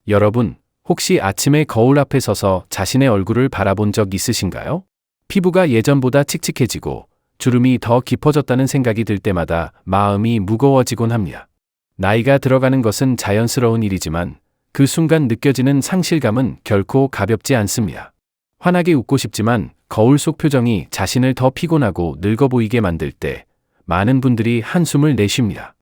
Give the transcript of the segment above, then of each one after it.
여러분, 혹시 아침에 거울 앞에 서서 자신의 얼굴을 바라본 적 있으신가요? 피부가 예전보다 칙칙해지고 주름이 더 깊어졌다는 생각이 들 때마다 마음이 무거워지곤 합니다. 나이가 들어가는 것은 자연스러운 일이지만 그 순간 느껴지는 상실감은 결코 가볍지 않습니다. 환하게 웃고 싶지만 거울 속 표정이 자신을 더 피곤하고 늙어 보이게 만들 때 많은 분들이 한숨을 내쉽니다.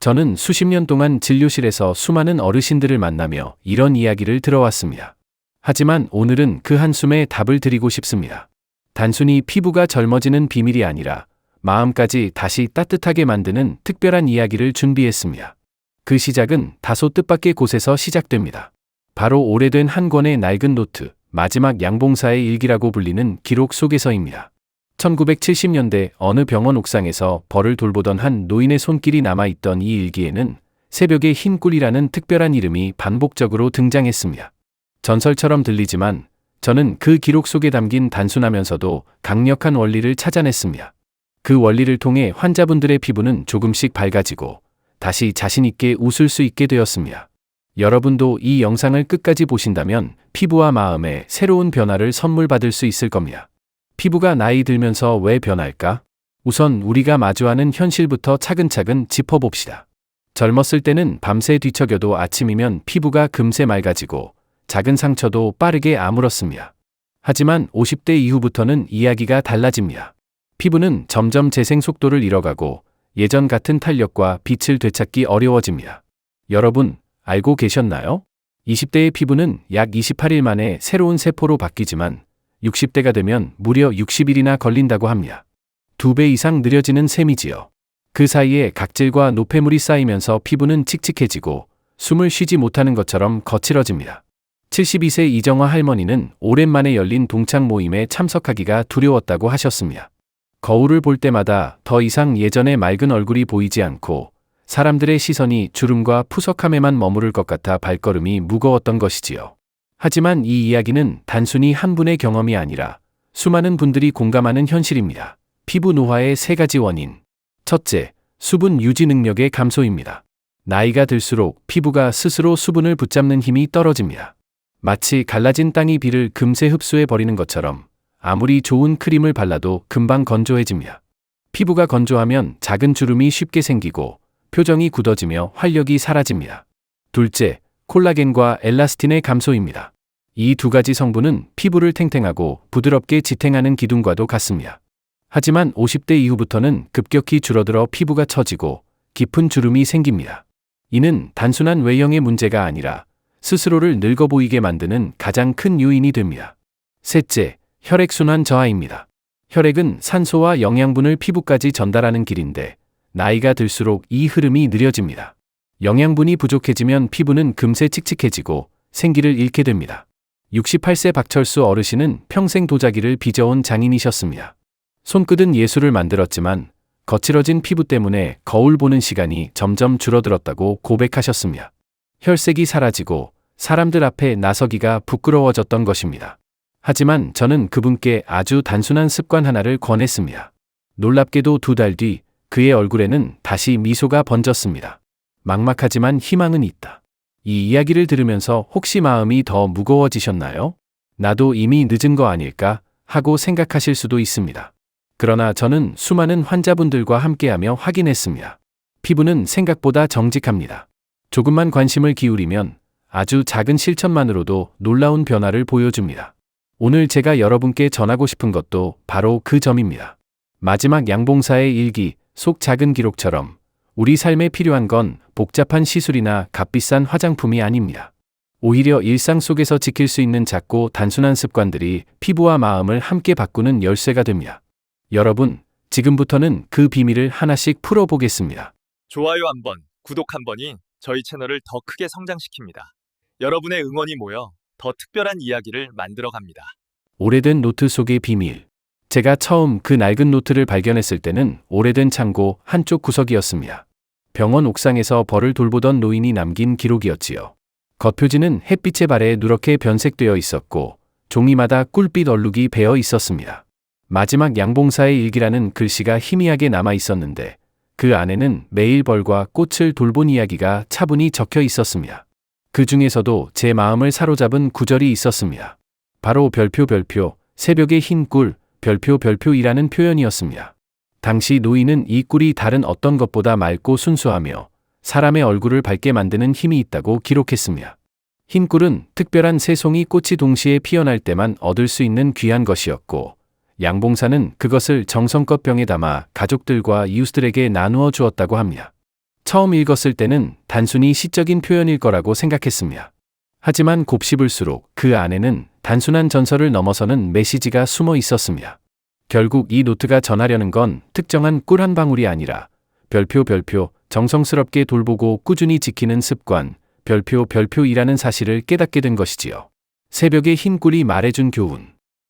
저는 수십 년 동안 진료실에서 수많은 어르신들을 만나며 이런 이야기를 들어왔습니다. 하지만 오늘은 그 한숨에 답을 드리고 싶습니다. 단순히 피부가 젊어지는 비밀이 아니라 마음까지 다시 따뜻하게 만드는 특별한 이야기를 준비했습니다. 그 시작은 다소 뜻밖의 곳에서 시작됩니다. 바로 오래된 한 권의 낡은 노트, 마지막 양봉사의 일기라고 불리는 기록 속에서입니다. 1970년대 어느 병원 옥상에서 벌을 돌보던 한 노인의 손길이 남아있던 이 일기에는 새벽의 흰 꿀이라는 특별한 이름이 반복적으로 등장했습니다. 전설처럼 들리지만 저는 그 기록 속에 담긴 단순하면서도 강력한 원리를 찾아냈습니다. 그 원리를 통해 환자분들의 피부는 조금씩 밝아지고 다시 자신있게 웃을 수 있게 되었습니다. 여러분도 이 영상을 끝까지 보신다면 피부와 마음에 새로운 변화를 선물 받을 수 있을 겁니다. 피부가 나이 들면서 왜 변할까? 우선 우리가 마주하는 현실부터 차근차근 짚어봅시다. 젊었을 때는 밤새 뒤척여도 아침이면 피부가 금세 맑아지고 작은 상처도 빠르게 아물었습니다. 하지만 50대 이후부터는 이야기가 달라집니다. 피부는 점점 재생 속도를 잃어가고 예전 같은 탄력과 빛을 되찾기 어려워집니다. 여러분, 알고 계셨나요? 20대의 피부는 약 28일 만에 새로운 세포로 바뀌지만 60대가 되면 무려 60일이나 걸린다고 합니다. 2배 이상 느려지는 셈이지요. 그 사이에 각질과 노폐물이 쌓이면서 피부는 칙칙해지고 숨을 쉬지 못하는 것처럼 거칠어집니다. 72세 이정화 할머니는 오랜만에 열린 동창 모임에 참석하기가 두려웠다고 하셨습니다. 거울을 볼 때마다 더 이상 예전의 맑은 얼굴이 보이지 않고 사람들의 시선이 주름과 푸석함에만 머무를 것 같아 발걸음이 무거웠던 것이지요. 하지만 이 이야기는 단순히 한 분의 경험이 아니라 수많은 분들이 공감하는 현실입니다. 피부 노화의 3가지 원인. 첫째, 수분 유지 능력의 감소입니다. 나이가 들수록 피부가 스스로 수분을 붙잡는 힘이 떨어집니다. 마치 갈라진 땅이 비를 금세 흡수해 버리는 것처럼 아무리 좋은 크림을 발라도 금방 건조해집니다. 피부가 건조하면 작은 주름이 쉽게 생기고 표정이 굳어지며 활력이 사라집니다. 둘째, 콜라겐과 엘라스틴의 감소입니다. 이 2가지 성분은 피부를 탱탱하고 부드럽게 지탱하는 기둥과도 같습니다. 하지만 50대 이후부터는 급격히 줄어들어 피부가 처지고 깊은 주름이 생깁니다. 이는 단순한 외형의 문제가 아니라 스스로를 늙어 보이게 만드는 가장 큰 요인이 됩니다. 셋째, 혈액순환 저하입니다. 혈액은 산소와 영양분을 피부까지 전달하는 길인데 나이가 들수록 이 흐름이 느려집니다. 영양분이 부족해지면 피부는 금세 칙칙해지고 생기를 잃게 됩니다. 68세 박철수 어르신은 평생 도자기를 빚어온 장인이셨습니다. 손끝은 예술을 만들었지만 거칠어진 피부 때문에 거울 보는 시간이 점점 줄어들었다고 고백하셨습니다. 혈색이 사라지고 사람들 앞에 나서기가 부끄러워졌던 것입니다. 하지만 저는 그분께 아주 단순한 습관 하나를 권했습니다. 놀랍게도 2달 뒤 그의 얼굴에는 다시 미소가 번졌습니다. 막막하지만 희망은 있다. 이 이야기를 들으면서 혹시 마음이 더 무거워지셨나요? 나도 이미 늦은 거 아닐까 하고 생각하실 수도 있습니다. 그러나 저는 수많은 환자분들과 함께하며 확인했습니다. 피부는 생각보다 정직합니다. 조금만 관심을 기울이면 아주 작은 실천만으로도 놀라운 변화를 보여줍니다. 오늘 제가 여러분께 전하고 싶은 것도 바로 그 점입니다. 마지막 양봉사의 일기 속 작은 기록처럼 우리 삶에 필요한 건 복잡한 시술이나 값비싼 화장품이 아닙니다. 오히려 일상 속에서 지킬 수 있는 작고 단순한 습관들이 피부와 마음을 함께 바꾸는 열쇠가 됩니다. 여러분, 지금부터는 그 비밀을 하나씩 풀어보겠습니다. 좋아요 한 번, 구독 한 번이 저희 채널을 더 크게 성장시킵니다. 여러분의 응원이 모여 더 특별한 이야기를 만들어 갑니다. 오래된 노트 속의 비밀. 제가 처음 그 낡은 노트를 발견했을 때는 오래된 창고 한쪽 구석이었습니다. 병원 옥상에서 벌을 돌보던 노인이 남긴 기록이었지요. 겉표지는 햇빛에 발에 누렇게 변색되어 있었고 종이마다 꿀빛 얼룩이 배어 있었습니다. 마지막 양봉사의 일기라는 글씨가 희미하게 남아 있었는데 그 안에는 매일 벌과 꽃을 돌본 이야기가 차분히 적혀 있었습니다. 그 중에서도 제 마음을 사로잡은 구절이 있었습니다. 바로 별표 새벽의 흰 꿀 별표이라는 표현이었습니다. 당시 노인은 이 꿀이 다른 어떤 것보다 맑고 순수하며 사람의 얼굴을 밝게 만드는 힘이 있다고 기록했습니다. 흰 꿀은 특별한 세 송이 꽃이 동시에 피어날 때만 얻을 수 있는 귀한 것이었고, 양봉사는 그것을 정성껏 병에 담아 가족들과 이웃들에게 나누어 주었다고 합니다. 처음 읽었을 때는 단순히 시적인 표현일 거라고 생각했습니다. 하지만 곱씹을수록 그 안에는 단순한 전설을 넘어서는 메시지가 숨어 있었습니다. 결국 이 노트가 전하려는 건 특정한 꿀 한 방울이 아니라 별표 정성스럽게 돌보고 꾸준히 지키는 습관 별표이라는 사실을 깨닫게 된 것이지요. 새벽의 흰 꿀이 말해준 교훈.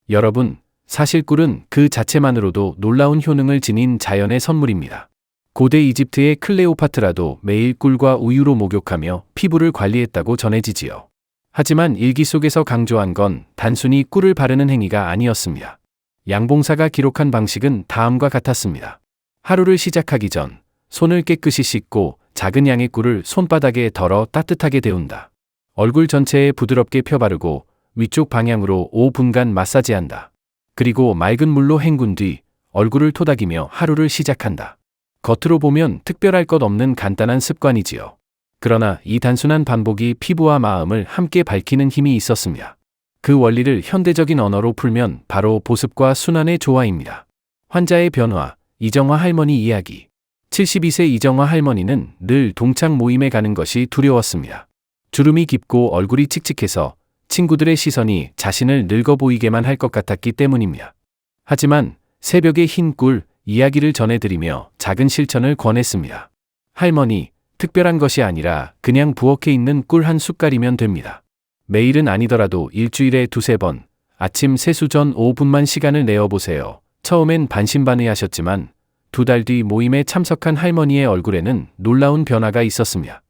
여러분, 사실 꿀은 그 자체만으로도 놀라운 효능을 지닌 자연의 선물입니다. 고대 이집트의 클레오파트라도 매일 꿀과 우유로 목욕하며 피부를 관리했다고 전해지지요. 하지만 일기 속에서 강조한 건 단순히 꿀을 바르는 행위가 아니었습니다. 양봉사가 기록한 방식은 다음과 같았습니다. 하루를 시작하기 전 손을 깨끗이 씻고 작은 양의 꿀을 손바닥에 덜어 따뜻하게 데운다. 얼굴 전체에 부드럽게 펴바르고 위쪽 방향으로 5분간 마사지한다. 그리고 맑은 물로 헹군 뒤 얼굴을 토닥이며 하루를 시작한다. 겉으로 보면 특별할 것 없는 간단한 습관이지요. 그러나 이 단순한 반복이 피부와 마음을 함께 밝히는 힘이 있었습니다. 그 원리를 현대적인 언어로 풀면 바로 보습과 순환의 조화입니다. 환자의 변화, 이정화 할머니 이야기. 72세 이정화 할머니는 늘 동창 모임에 가는 것이 두려웠습니다. 주름이 깊고 얼굴이 칙칙해서 친구들의 시선이 자신을 늙어 보이게만 할 것 같았기 때문입니다. 하지만 새벽의 흰 꿀 이야기를 전해드리며 작은 실천을 권했습니다. 할머니, 특별한 것이 아니라 그냥 부엌에 있는 꿀 한 숟갈이면 됩니다. 매일은 아니더라도 일주일에 2-3번, 아침 세수 전 5분만 시간을 내어보세요. 처음엔 반신반의하셨지만 2달 뒤 모임에 참석한 할머니의 얼굴에는 놀라운 변화가 있었습니다.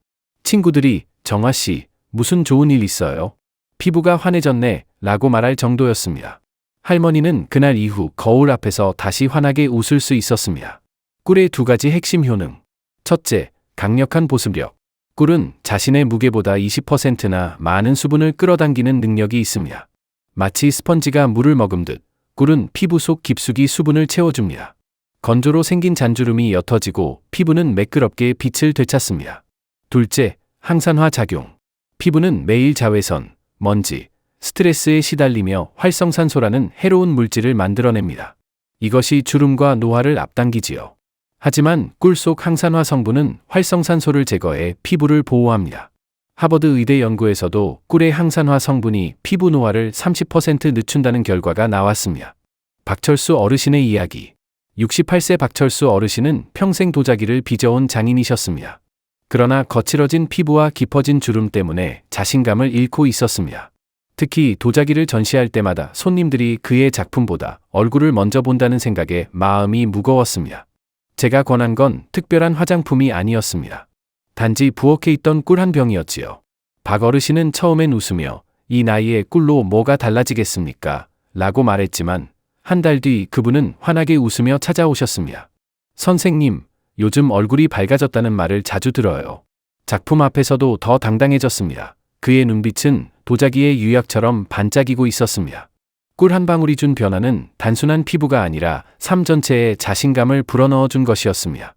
친구들이 정화씨, 무슨 좋은 일 있어요? 피부가 환해졌네 라고 말할 정도였습니다. 할머니는 그날 이후 거울 앞에서 다시 환하게 웃을 수 있었습니다. 꿀의 2가지 핵심 효능. 첫째, 강력한 보습력. 꿀은 자신의 무게보다 20%나 많은 수분을 끌어당기는 능력이 있습니다. 마치 스펀지가 물을 머금듯 꿀은 피부 속 깊숙이 수분을 채워줍니다. 건조로 생긴 잔주름이 옅어지고 피부는 매끄럽게 빛을 되찾습니다. 둘째, 항산화 작용. 피부는 매일 자외선, 먼지, 스트레스에 시달리며 활성산소라는 해로운 물질을 만들어냅니다. 이것이 주름과 노화를 앞당기지요. 하지만 꿀 속 항산화 성분은 활성산소를 제거해 피부를 보호합니다. 하버드 의대 연구에서도 꿀의 항산화 성분이 피부 노화를 30% 늦춘다는 결과가 나왔습니다. 박철수 어르신의 이야기. 68세 박철수 어르신은 평생 도자기를 빚어온 장인이셨습니다. 그러나 거칠어진 피부와 깊어진 주름 때문에 자신감을 잃고 있었습니다. 특히 도자기를 전시할 때마다 손님들이 그의 작품보다 얼굴을 먼저 본다는 생각에 마음이 무거웠습니다. 제가 권한 건 특별한 화장품이 아니었습니다. 단지 부엌에 있던 꿀 한 병이었지요. 박 어르신은 처음엔 웃으며 이 나이에 꿀로 뭐가 달라지겠습니까? 라고 말했지만 한 달 뒤 그분은 환하게 웃으며 찾아오셨습니다. 선생님, 요즘 얼굴이 밝아졌다는 말을 자주 들어요. 작품 앞에서도 더 당당해졌습니다. 그의 눈빛은 도자기의 유약처럼 반짝이고 있었습니다. 꿀 한 방울이 준 변화는 단순한 피부가 아니라 삶 전체에 자신감을 불어넣어 준 것이었습니다.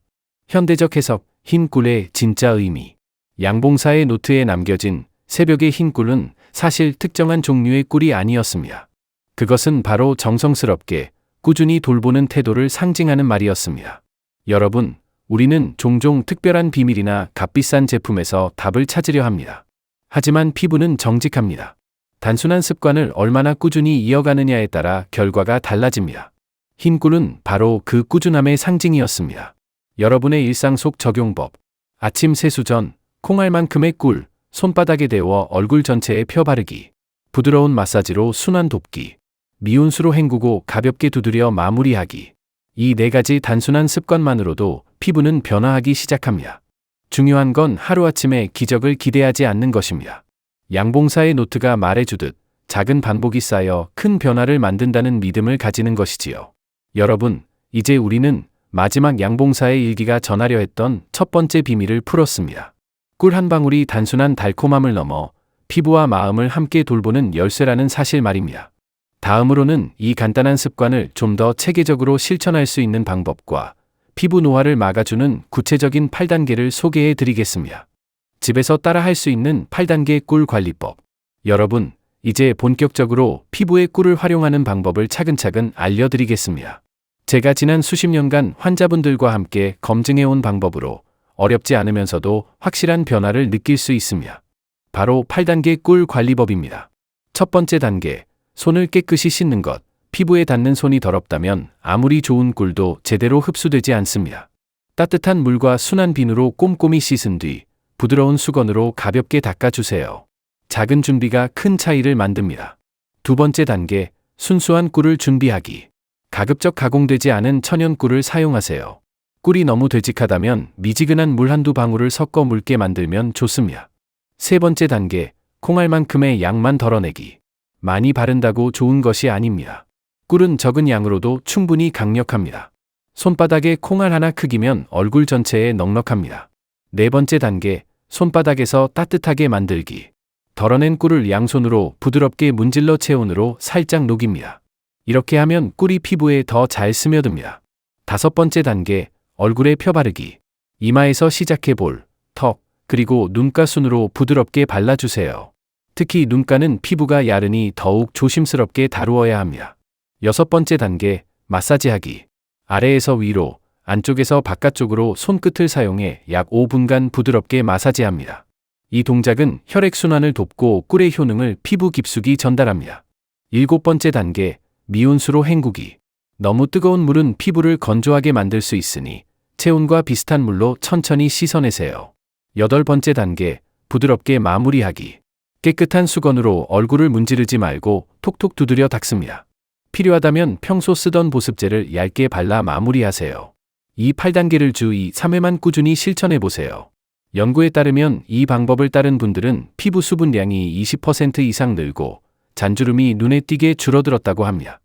현대적 해석, 흰 꿀의 진짜 의미. 양봉사의 노트에 남겨진 새벽의 흰 꿀은 사실 특정한 종류의 꿀이 아니었습니다. 그것은 바로 정성스럽게, 꾸준히 돌보는 태도를 상징하는 말이었습니다. 여러분, 우리는 종종 특별한 비밀이나 값비싼 제품에서 답을 찾으려 합니다. 하지만 피부는 정직합니다. 단순한 습관을 얼마나 꾸준히 이어가느냐에 따라 결과가 달라집니다. 흰 꿀은 바로 그 꾸준함의 상징이었습니다. 여러분의 일상 속 적용법. 아침 세수 전 콩알만큼의 꿀, 손바닥에 데워 얼굴 전체에 펴바르기. 부드러운 마사지로 순환 돕기. 미온수로 헹구고 가볍게 두드려 마무리하기. 이 4가지 단순한 습관만으로도 피부는 변화하기 시작합니다. 중요한 건 하루아침에 기적을 기대하지 않는 것입니다. 양봉사의 노트가 말해주듯 작은 반복이 쌓여 큰 변화를 만든다는 믿음을 가지는 것이지요. 여러분, 이제 우리는 마지막 양봉사의 일기가 전하려 했던 첫 번째 비밀을 풀었습니다. 꿀 한 방울이 단순한 달콤함을 넘어 피부와 마음을 함께 돌보는 열쇠라는 사실 말입니다. 다음으로는 이 간단한 습관을 좀 더 체계적으로 실천할 수 있는 방법과 피부 노화를 막아주는 구체적인 8단계를 소개해 드리겠습니다. 집에서 따라 할 수 있는 8단계 꿀 관리법. 여러분, 이제 본격적으로 피부의 꿀을 활용하는 방법을 차근차근 알려드리겠습니다. 제가 지난 수십 년간 환자분들과 함께 검증해온 방법으로 어렵지 않으면서도 확실한 변화를 느낄 수 있습니다. 바로 8단계 꿀 관리법입니다. 첫 번째 단계, 손을 깨끗이 씻는 것. 피부에 닿는 손이 더럽다면 아무리 좋은 꿀도 제대로 흡수되지 않습니다. 따뜻한 물과 순한 비누로 꼼꼼히 씻은 뒤 부드러운 수건으로 가볍게 닦아주세요. 작은 준비가 큰 차이를 만듭니다. 두 번째 단계, 순수한 꿀을 준비하기. 가급적 가공되지 않은 천연 꿀을 사용하세요. 꿀이 너무 되직하다면 미지근한 물 한두 방울을 섞어 묽게 만들면 좋습니다. 세 번째 단계, 콩알만큼의 양만 덜어내기. 많이 바른다고 좋은 것이 아닙니다. 꿀은 적은 양으로도 충분히 강력합니다. 손바닥의 콩알 하나 크기면 얼굴 전체에 넉넉합니다. 네 번째 단계, 손바닥에서 따뜻하게 만들기. 덜어낸 꿀을 양손으로 부드럽게 문질러 체온으로 살짝 녹입니다. 이렇게 하면 꿀이 피부에 더 잘 스며듭니다. 다섯 번째 단계, 얼굴에 펴바르기. 이마에서 시작해 볼, 턱, 그리고 눈가 순으로 부드럽게 발라주세요. 특히 눈가는 피부가 야르니 더욱 조심스럽게 다루어야 합니다. 여섯 번째 단계, 마사지하기. 아래에서 위로, 안쪽에서 바깥쪽으로 손끝을 사용해 약 5분간 부드럽게 마사지합니다. 이 동작은 혈액순환을 돕고 꿀의 효능을 피부 깊숙이 전달합니다. 일곱 번째 단계, 미온수로 헹구기. 너무 뜨거운 물은 피부를 건조하게 만들 수 있으니 체온과 비슷한 물로 천천히 씻어내세요. 여덟 번째 단계, 부드럽게 마무리하기. 깨끗한 수건으로 얼굴을 문지르지 말고 톡톡 두드려 닦습니다. 필요하다면 평소 쓰던 보습제를 얇게 발라 마무리하세요. 이 8단계를 주 2, 3회만 꾸준히 실천해보세요. 연구에 따르면 이 방법을 따른 분들은 피부 수분량이 20% 이상 늘고 잔주름이 눈에 띄게 줄어들었다고 합니다.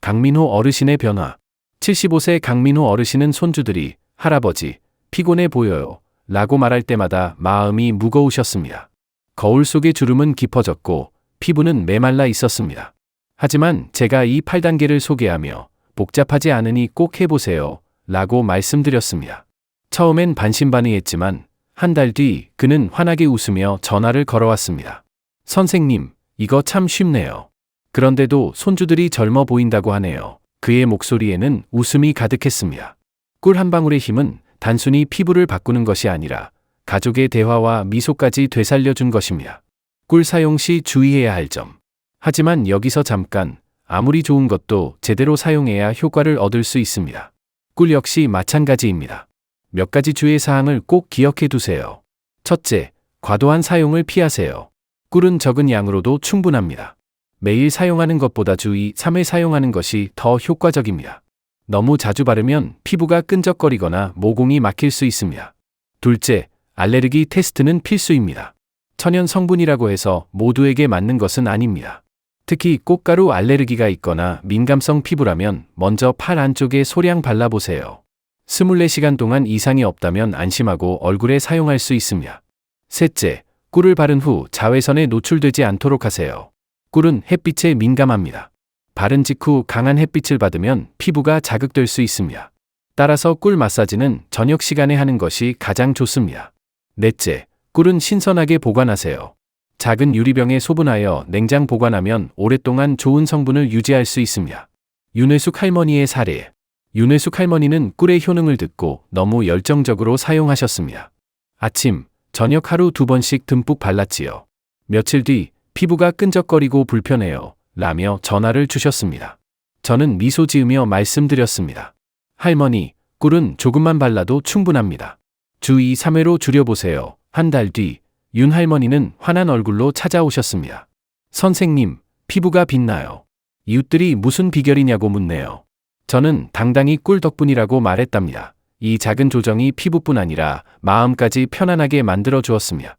강민호 어르신의 변화. 75세 강민호 어르신은 손주들이 할아버지, 피곤해 보여요 라고 말할 때마다 마음이 무거우셨습니다. 거울 속의 주름은 깊어졌고 피부는 메말라 있었습니다. 하지만 제가 이 8단계를 소개하며 복잡하지 않으니 꼭 해보세요 라고 말씀드렸습니다. 처음엔 반신반의했지만 한 달 뒤 그는 환하게 웃으며 전화를 걸어왔습니다. 선생님, 이거 참 쉽네요. 그런데도 손주들이 젊어 보인다고 하네요. 그의 목소리에는 웃음이 가득했습니다. 꿀 한 방울의 힘은 단순히 피부를 바꾸는 것이 아니라 가족의 대화와 미소까지 되살려준 것입니다. 꿀 사용 시 주의해야 할 점. 하지만 여기서 잠깐, 아무리 좋은 것도 제대로 사용해야 효과를 얻을 수 있습니다. 꿀 역시 마찬가지입니다. 몇 가지 주의 사항을 꼭 기억해 두세요. 첫째, 과도한 사용을 피하세요. 꿀은 적은 양으로도 충분합니다. 매일 사용하는 것보다 주 2, 3회 사용하는 것이 더 효과적입니다. 너무 자주 바르면 피부가 끈적거리거나 모공이 막힐 수 있습니다. 둘째, 알레르기 테스트는 필수입니다. 천연 성분이라고 해서 모두에게 맞는 것은 아닙니다. 특히 꽃가루 알레르기가 있거나 민감성 피부라면 먼저 팔 안쪽에 소량 발라보세요. 24시간 동안 이상이 없다면 안심하고 얼굴에 사용할 수 있습니다. 셋째, 꿀을 바른 후 자외선에 노출되지 않도록 하세요. 꿀은 햇빛에 민감합니다. 바른 직후 강한 햇빛을 받으면 피부가 자극될 수 있습니다. 따라서 꿀 마사지는 저녁 시간에 하는 것이 가장 좋습니다. 넷째, 꿀은 신선하게 보관하세요. 작은 유리병에 소분하여 냉장 보관하면 오랫동안 좋은 성분을 유지할 수 있습니다. 윤회숙 할머니의 사례. 윤회숙 할머니는 꿀의 효능을 듣고 너무 열정적으로 사용하셨습니다. 아침, 저녁 하루 2번씩 듬뿍 발랐지요. 며칠 뒤 피부가 끈적거리고 불편해요 라며 전화를 주셨습니다. 저는 미소 지으며 말씀드렸습니다. 할머니, 꿀은 조금만 발라도 충분합니다. 주 2, 3회로 줄여보세요. 한 달 뒤 윤 할머니는 환한 얼굴로 찾아오셨습니다. 선생님, 피부가 빛나요. 이웃들이 무슨 비결이냐고 묻네요. 저는 당당히 꿀 덕분이라고 말했답니다. 이 작은 조정이 피부뿐 아니라 마음까지 편안하게 만들어 주었습니다.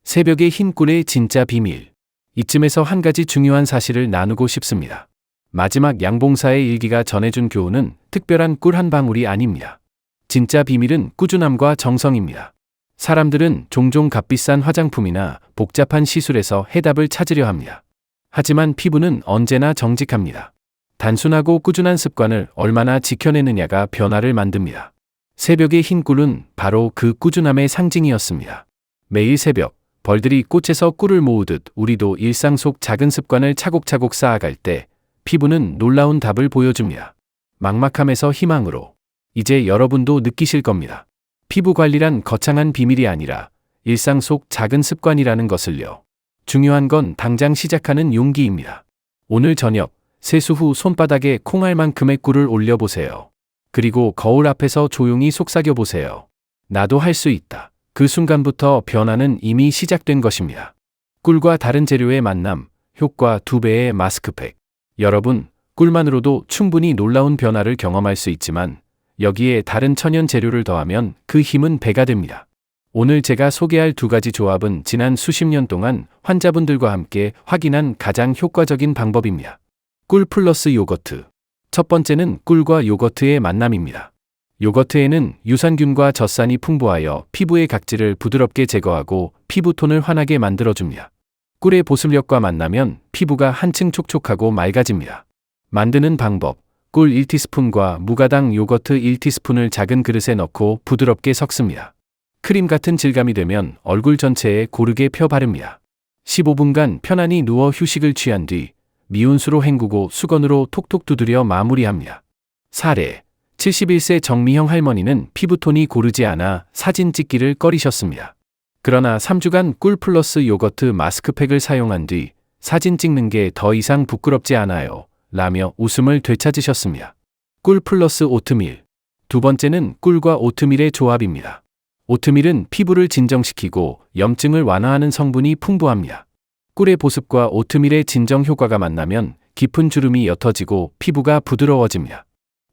새벽의 흰 꿀의 진짜 비밀. 이쯤에서 한 가지 중요한 사실을 나누고 싶습니다. 마지막 양봉사의 일기가 전해준 교훈은 특별한 꿀 한 방울이 아닙니다. 진짜 비밀은 꾸준함과 정성입니다. 사람들은 종종 값비싼 화장품이나 복잡한 시술에서 해답을 찾으려 합니다. 하지만 피부는 언제나 정직합니다. 단순하고 꾸준한 습관을 얼마나 지켜내느냐가 변화를 만듭니다. 새벽의 흰 꿀은 바로 그 꾸준함의 상징이었습니다. 매일 새벽, 벌들이 꽃에서 꿀을 모으듯 우리도 일상 속 작은 습관을 차곡차곡 쌓아갈 때 피부는 놀라운 답을 보여줍니다. 막막함에서 희망으로. 이제 여러분도 느끼실 겁니다. 피부 관리란 거창한 비밀이 아니라 일상 속 작은 습관이라는 것을요. 중요한 건 당장 시작하는 용기입니다. 오늘 저녁, 세수 후 손바닥에 콩알만큼의 꿀을 올려보세요. 그리고 거울 앞에서 조용히 속삭여보세요. 나도 할 수 있다. 그 순간부터 변화는 이미 시작된 것입니다. 꿀과 다른 재료의 만남, 효과 2배의 마스크팩. 여러분, 꿀만으로도 충분히 놀라운 변화를 경험할 수 있지만 여기에 다른 천연 재료를 더하면 그 힘은 배가 됩니다. 오늘 제가 소개할 2가지 조합은 지난 수십 년 동안 환자분들과 함께 확인한 가장 효과적인 방법입니다. 꿀 플러스 요거트. 첫 번째는 꿀과 요거트의 만남입니다. 요거트에는 유산균과 젖산이 풍부하여 피부의 각질을 부드럽게 제거하고 피부톤을 환하게 만들어줍니다. 꿀의 보습력과 만나면 피부가 한층 촉촉하고 맑아집니다. 만드는 방법. 꿀 1티스푼과 무가당 요거트 1티스푼을 작은 그릇에 넣고 부드럽게 섞습니다. 크림 같은 질감이 되면 얼굴 전체에 고르게 펴 바릅니다. 15분간 편안히 누워 휴식을 취한 뒤 미온수로 헹구고 수건으로 톡톡 두드려 마무리합니다. 사례. 71세 정미형 할머니는 피부톤이 고르지 않아 사진 찍기를 꺼리셨습니다. 그러나 3주간 꿀 플러스 요거트 마스크팩을 사용한 뒤 사진 찍는 게 더 이상 부끄럽지 않아요. 라며 웃음을 되찾으셨습니다. 꿀 플러스 오트밀. 2번째는 꿀과 오트밀의 조합입니다. 오트밀은 피부를 진정시키고 염증을 완화하는 성분이 풍부합니다. 꿀의 보습과 오트밀의 진정 효과가 만나면 깊은 주름이 옅어지고 피부가 부드러워집니다.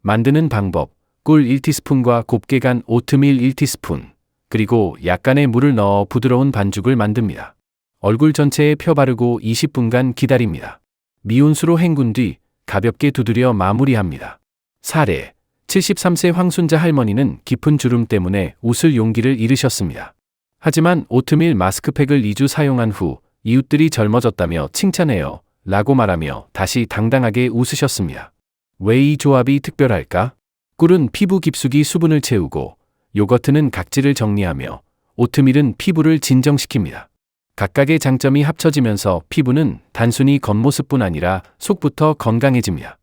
만드는 방법. 꿀 1티스푼과 곱게 간 오트밀 1티스푼, 그리고 약간의 물을 넣어 부드러운 반죽을 만듭니다. 얼굴 전체에 펴 바르고 20분간 기다립니다. 미온수로 헹군 뒤 가볍게 두드려 마무리합니다. 사례. 73세 황순자 할머니는 깊은 주름 때문에 웃을 용기를 잃으셨습니다. 하지만 오트밀 마스크팩을 2주 사용한 후 이웃들이 젊어졌다며 칭찬해요. 라고 말하며 다시 당당하게 웃으셨습니다. 왜 이 조합이 특별할까? 꿀은 피부 깊숙이 수분을 채우고 요거트는 각질을 정리하며 오트밀은 피부를 진정시킵니다. 각각의 장점이 합쳐지면서 피부는 단순히 겉모습뿐 아니라 속부터 건강해집니다.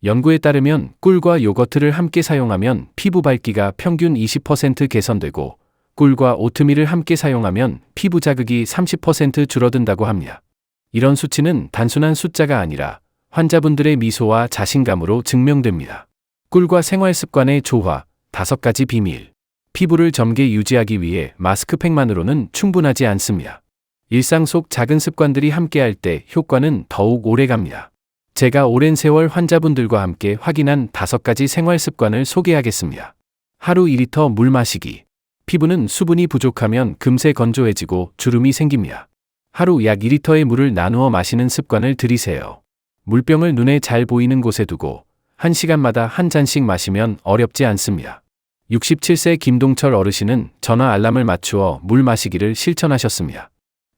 연구에 따르면 꿀과 요거트를 함께 사용하면 피부 밝기가 평균 20% 개선되고 꿀과 오트밀을 함께 사용하면 피부 자극이 30% 줄어든다고 합니다. 이런 수치는 단순한 숫자가 아니라 환자분들의 미소와 자신감으로 증명됩니다. 꿀과 생활 습관의 조화, 5가지 비밀. 피부를 젊게 유지하기 위해 마스크팩만으로는 충분하지 않습니다. 일상 속 작은 습관들이 함께할 때 효과는 더욱 오래갑니다. 제가 오랜 세월 환자분들과 함께 확인한 5가지 생활 습관을 소개하겠습니다. 하루 2리터 물 마시기. 피부는 수분이 부족하면 금세 건조해지고 주름이 생깁니다. 하루 약 2리터의 물을 나누어 마시는 습관을 들이세요. 물병을 눈에 잘 보이는 곳에 두고 1시간마다 한 잔씩 마시면 어렵지 않습니다. 67세 김동철 어르신은 전화 알람을 맞추어 물 마시기를 실천하셨습니다.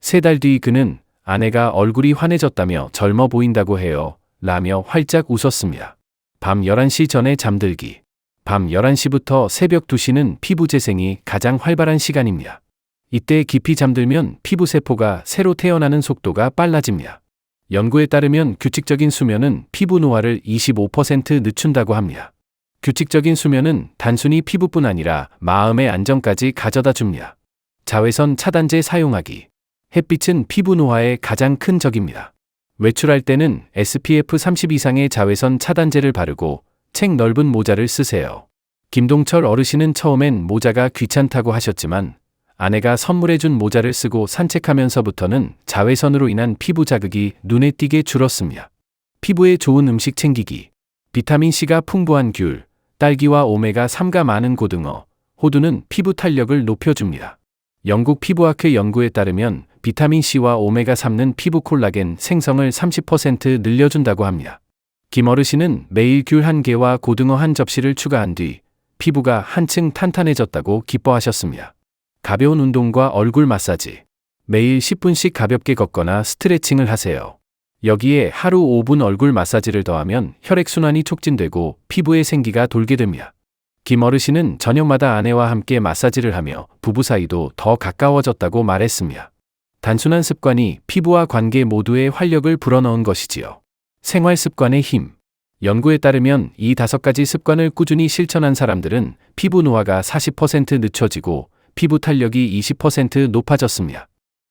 3달 뒤 그는 아내가 얼굴이 환해졌다며 젊어 보인다고 해요. 라며 활짝 웃었습니다. 밤 11시 전에 잠들기. 밤 11시부터 새벽 2시는 피부 재생이 가장 활발한 시간입니다. 이때 깊이 잠들면 피부 세포가 새로 태어나는 속도가 빨라집니다. 연구에 따르면 규칙적인 수면은 피부 노화를 25% 늦춘다고 합니다. 규칙적인 수면은 단순히 피부뿐 아니라 마음의 안정까지 가져다 줍니다. 자외선 차단제 사용하기. 햇빛은 피부 노화의 가장 큰 적입니다. 외출할 때는 SPF 30 이상의 자외선 차단제를 바르고 책 넓은 모자를 쓰세요. 김동철 어르신은 처음엔 모자가 귀찮다고 하셨지만 아내가 선물해준 모자를 쓰고 산책하면서부터는 자외선으로 인한 피부 자극이 눈에 띄게 줄었습니다. 피부에 좋은 음식 챙기기. 비타민C가 풍부한 귤, 딸기와 오메가3가 많은 고등어, 호두는 피부 탄력을 높여줍니다. 영국 피부학회 연구에 따르면 비타민C와 오메가3는 피부 콜라겐 생성을 30% 늘려준다고 합니다. 김 어르신은 매일 귤 1개와 고등어 1접시를 추가한 뒤 피부가 한층 탄탄해졌다고 기뻐하셨습니다. 가벼운 운동과 얼굴 마사지. 매일 10분씩 가볍게 걷거나 스트레칭을 하세요. 여기에 하루 5분 얼굴 마사지를 더하면 혈액순환이 촉진되고 피부에 생기가 돌게 됩니다. 김 어르신은 저녁마다 아내와 함께 마사지를 하며 부부 사이도 더 가까워졌다고 말했습니다. 단순한 습관이 피부와 관계 모두에 활력을 불어넣은 것이지요. 생활 습관의 힘. 연구에 따르면 이 5가지 습관을 꾸준히 실천한 사람들은 피부 노화가 40% 늦춰지고 피부 탄력이 20% 높아졌습니다.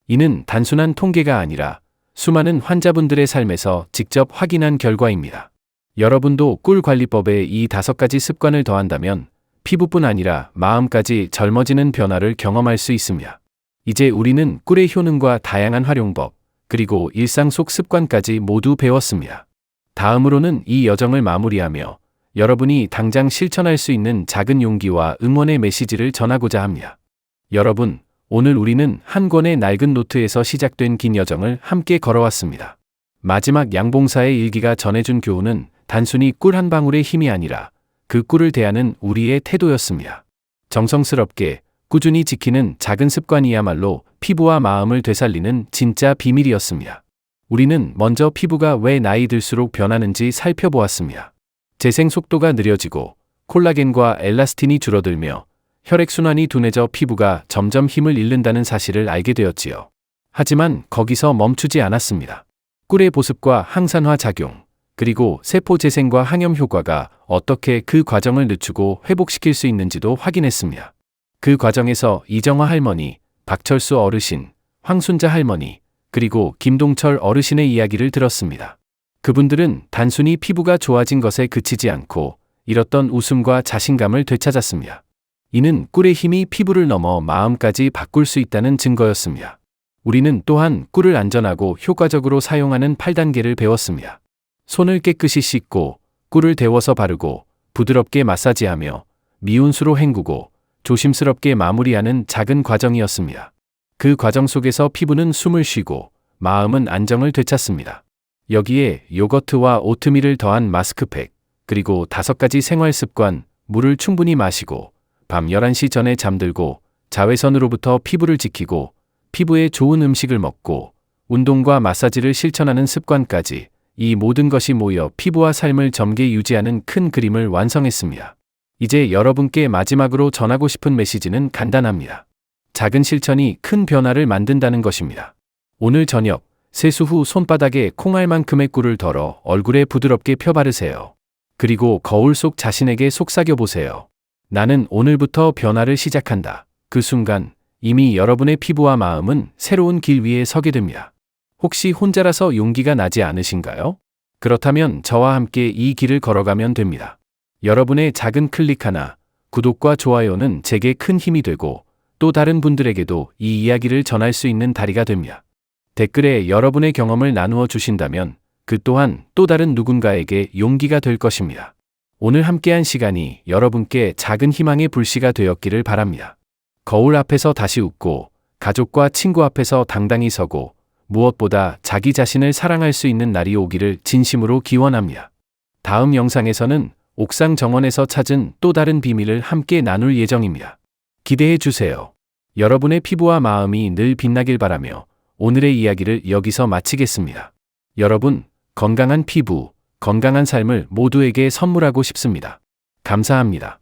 이는 단순한 통계가 아니라 수많은 환자분들의 삶에서 직접 확인한 결과입니다. 여러분도 꿀 관리법에 이 5가지 습관을 더한다면 피부뿐 아니라 마음까지 젊어지는 변화를 경험할 수 있습니다. 이제 우리는 꿀의 효능과 다양한 활용법, 그리고 일상 속 습관까지 모두 배웠습니다. 다음으로는 이 여정을 마무리하며 여러분이 당장 실천할 수 있는 작은 용기와 응원의 메시지를 전하고자 합니다. 여러분, 오늘 우리는 한 권의 낡은 노트에서 시작된 긴 여정을 함께 걸어왔습니다. 마지막 양봉사의 일기가 전해준 교훈은 단순히 꿀 한 방울의 힘이 아니라 그 꿀을 대하는 우리의 태도였습니다. 정성스럽게 꾸준히 지키는 작은 습관이야말로 피부와 마음을 되살리는 진짜 비밀이었습니다. 우리는 먼저 피부가 왜 나이 들수록 변하는지 살펴보았습니다. 재생 속도가 느려지고 콜라겐과 엘라스틴이 줄어들며 혈액순환이 둔해져 피부가 점점 힘을 잃는다는 사실을 알게 되었지요. 하지만 거기서 멈추지 않았습니다. 꿀의 보습과 항산화 작용, 그리고 세포 재생과 항염 효과가 어떻게 그 과정을 늦추고 회복시킬 수 있는지도 확인했습니다. 그 과정에서 이정화 할머니, 박철수 어르신, 황순자 할머니, 그리고 김동철 어르신의 이야기를 들었습니다. 그분들은 단순히 피부가 좋아진 것에 그치지 않고 잃었던 웃음과 자신감을 되찾았습니다. 이는 꿀의 힘이 피부를 넘어 마음까지 바꿀 수 있다는 증거였습니다. 우리는 또한 꿀을 안전하고 효과적으로 사용하는 8단계를 배웠습니다. 손을 깨끗이 씻고 꿀을 데워서 바르고 부드럽게 마사지하며 미온수로 헹구고 조심스럽게 마무리하는 작은 과정이었습니다. 그 과정 속에서 피부는 숨을 쉬고 마음은 안정을 되찾습니다. 여기에 요거트와 오트밀을 더한 마스크팩, 그리고 5가지 생활 습관, 물을 충분히 마시고 밤 11시 전에 잠들고 자외선으로부터 피부를 지키고 피부에 좋은 음식을 먹고 운동과 마사지를 실천하는 습관까지, 이 모든 것이 모여 피부와 삶을 젊게 유지하는 큰 그림을 완성했습니다. 이제 여러분께 마지막으로 전하고 싶은 메시지는 간단합니다. 작은 실천이 큰 변화를 만든다는 것입니다. 오늘 저녁 세수 후 손바닥에 콩알만큼의 꿀을 덜어 얼굴에 부드럽게 펴바르세요. 그리고 거울 속 자신에게 속삭여보세요. 나는 오늘부터 변화를 시작한다. 그 순간 이미 여러분의 피부와 마음은 새로운 길 위에 서게 됩니다. 혹시 혼자라서 용기가 나지 않으신가요? 그렇다면 저와 함께 이 길을 걸어가면 됩니다. 여러분의 작은 클릭 하나, 구독과 좋아요는 제게 큰 힘이 되고 또 다른 분들에게도 이 이야기를 전할 수 있는 다리가 됩니다. 댓글에 여러분의 경험을 나누어 주신다면 그 또한 또 다른 누군가에게 용기가 될 것입니다. 오늘 함께한 시간이 여러분께 작은 희망의 불씨가 되었기를 바랍니다. 거울 앞에서 다시 웃고 가족과 친구 앞에서 당당히 서고 무엇보다 자기 자신을 사랑할 수 있는 날이 오기를 진심으로 기원합니다. 다음 영상에서는 옥상 정원에서 찾은 또 다른 비밀을 함께 나눌 예정입니다. 기대해 주세요. 여러분의 피부와 마음이 늘 빛나길 바라며 오늘의 이야기를 여기서 마치겠습니다. 여러분, 건강한 피부, 건강한 삶을 모두에게 선물하고 싶습니다. 감사합니다.